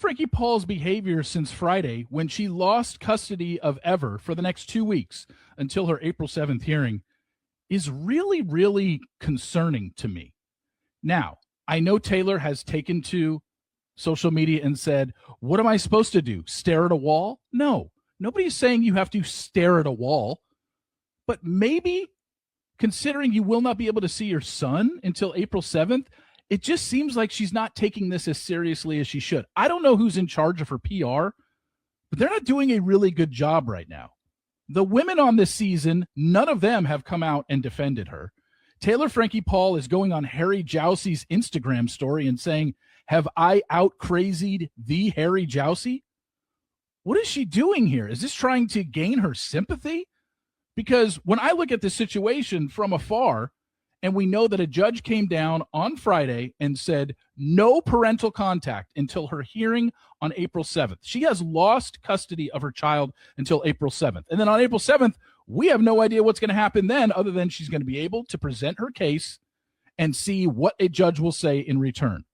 Frankie Paul's behavior since Friday, when she lost custody of Ever for the next 2 weeks until her April 7th hearing, is really, really concerning to me. Now, I know Taylor has taken to social media and said, what am I supposed to do? Stare at a wall? No, nobody's saying you have to stare at a wall, but maybe considering you will not be able to see your son until April 7th, it just seems like she's not taking this as seriously as she should. I don't know who's in charge of her PR, but they're not doing a really good job right now. The women on this season, none of them have come out and defended her. Taylor Frankie Paul is going on Harry Jowsey's Instagram story and saying, have I out-crazied the Harry Jowsey? What is she doing here? Is this trying to gain her sympathy? Because when I look at the situation from afar, and we know that a judge came down on Friday and said no parental contact until her hearing on April 7th. She has lost custody of her child until April 7th. And then on April 7th, we have no idea what's going to happen then, other than she's going to be able to present her case and see what a judge will say in return.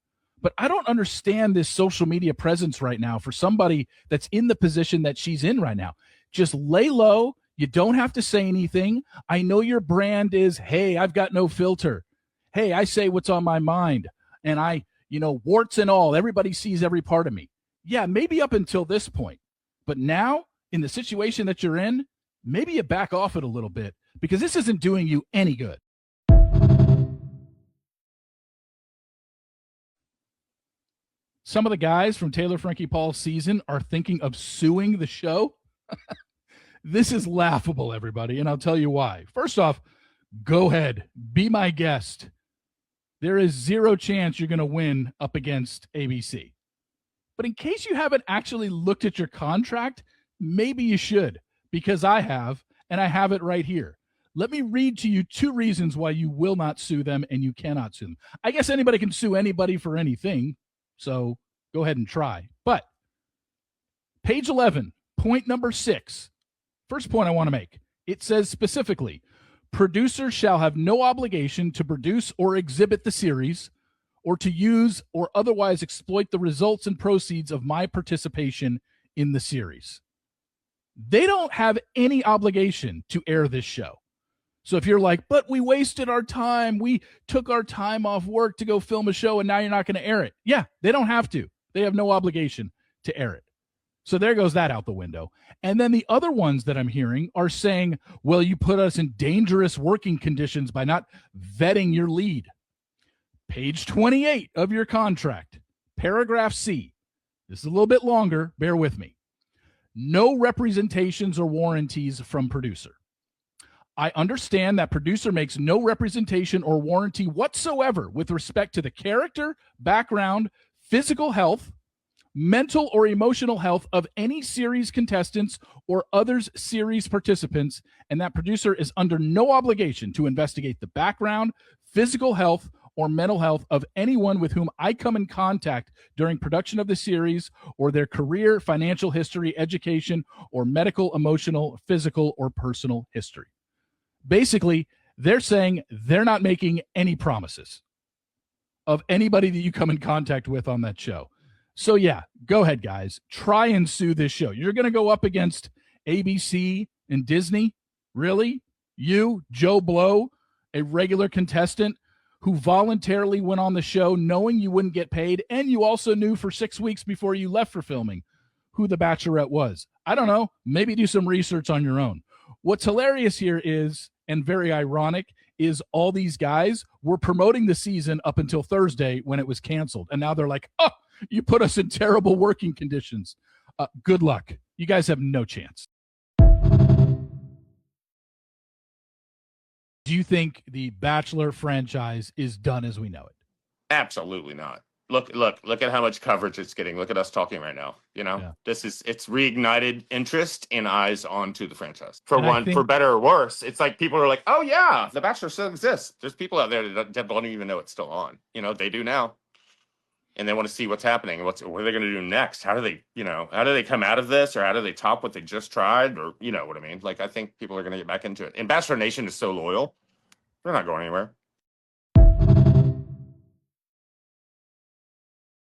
But I don't understand this social media presence right now for somebody that's in the position that she's in right now. Just lay low. You don't have to say anything. I know your brand is, hey, I've got no filter. Hey, I say what's on my mind. And I, warts and all, everybody sees every part of me. Yeah, maybe up until this point. But now, in the situation that you're in, maybe you back off it a little bit, because this isn't doing you any good. Some of the guys from Taylor Frankie Paul's season are thinking of suing the show. This is laughable, everybody, and I'll tell you why. First off, go ahead. Be my guest. There is zero chance you're going to win up against ABC. But in case you haven't actually looked at your contract, maybe you should, because I have, and I have it right here. Let me read to you 2 reasons why you will not sue them and you cannot sue them. I guess anybody can sue anybody for anything, so go ahead and try. But page 11, point number 6. First point I want to make. It says specifically, producers shall have no obligation to produce or exhibit the series or to use or otherwise exploit the results and proceeds of my participation in the series. They don't have any obligation to air this show. So if you're like, but we wasted our time, we took our time off work to go film a show and now you're not going to air it. Yeah, they don't have to. They have no obligation to air it. So there goes that out the window. And then the other ones that I'm hearing are saying, well, you put us in dangerous working conditions by not vetting your lead. Page 28 of your contract, paragraph C. This is a little bit longer. Bear with me. No representations or warranties from producer. I understand that producer makes no representation or warranty whatsoever with respect to the character, background, physical health, mental or emotional health of any series contestants or others series participants, and that producer is under no obligation to investigate the background, physical health, or mental health of anyone with whom I come in contact during production of the series, or their career, financial history, education, or medical, emotional, physical, or personal history. Basically, they're saying they're not making any promises of anybody that you come in contact with on that show. So yeah, go ahead, guys. Try and sue this show. You're going to go up against ABC and Disney? Really? You, Joe Blow, a regular contestant who voluntarily went on the show knowing you wouldn't get paid, and you also knew for 6 weeks before you left for filming who the Bachelorette was. I don't know. Maybe do some research on your own. What's hilarious here is, and very ironic, is all these guys were promoting the season up until Thursday when it was canceled. And now they're like, oh, you put us in terrible working conditions. Good luck. You guys have no chance. Do you think the Bachelor franchise is done as we know it? Absolutely not. Look at how much coverage it's getting. Look at us talking right now. It's reignited interest and eyes onto the franchise. For better or worse, it's like people are like, oh yeah, The Bachelor still exists. There's people out there that don't even know it's still on. They do now. And they want to see what's happening. What are they going to do next? How do they come out of this, or how do they top what they just tried? Or, you know what I mean? Like, I think people are going to get back into it. And Bachelor Nation is so loyal. They're not going anywhere.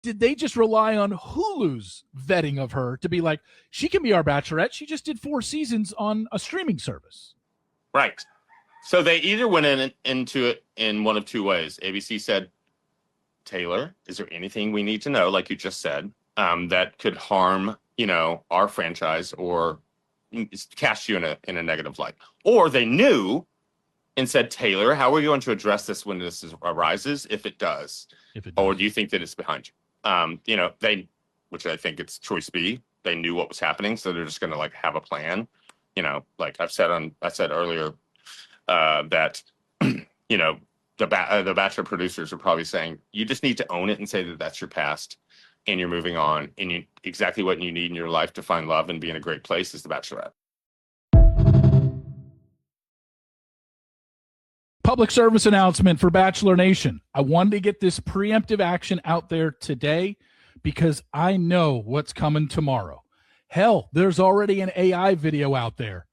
did they just rely on Hulu's vetting of her to be like, she can be our Bachelorette? She just did 4 seasons on a streaming service. Right. So they either went into it in one of two ways. ABC said, Taylor, is there anything we need to know, like you just said, that could harm, our franchise or cast you in a negative light? Or they knew and said, Taylor, how are we going to address this when this arises, if it does? Or do you think that it's behind you? Which I think it's choice B. They knew what was happening, so they're just going to have a plan. Like I said earlier, that the Bachelor producers are probably saying, you just need to own it and say that that's your past, and you're moving on, and exactly what you need in your life to find love and be in a great place is the Bachelorette. Public service announcement for Bachelor Nation. I wanted to get this preemptive action out there today because I know what's coming tomorrow. Hell, there's already an AI video out there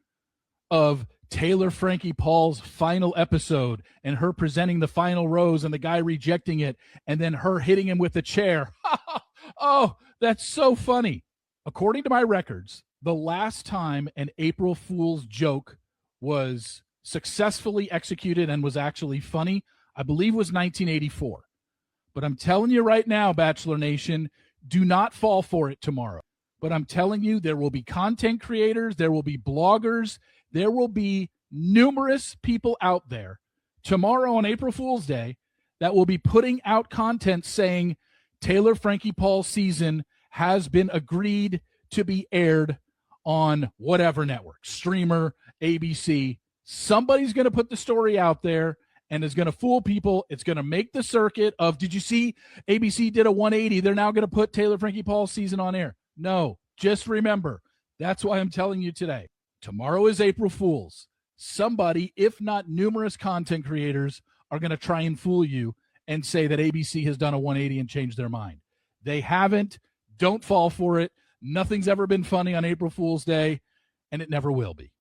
of Taylor Frankie Paul's final episode and her presenting the final rose and the guy rejecting it and then her hitting him with a chair. Oh, that's so funny. According to my records, the last time an April Fool's joke was successfully executed and was actually funny, I believe was 1984. But I'm telling you right now, Bachelor Nation, do not fall for it tomorrow. But I'm telling you, there will be content creators, there will be bloggers, there will be numerous people out there tomorrow on April Fool's Day that will be putting out content saying Taylor Frankie Paul's season has been agreed to be aired on whatever network, streamer, ABC. Somebody's going to put the story out there and is going to fool people. It's going to make the circuit of, did you see ABC did a 180? They're now going to put Taylor Frankie Paul's season on air. No, just remember, that's why I'm telling you today. Tomorrow is April Fool's. Somebody, if not numerous content creators, are going to try and fool you and say that ABC has done a 180 and changed their mind. They haven't. Don't fall for it. Nothing's ever been funny on April Fool's Day, and it never will be.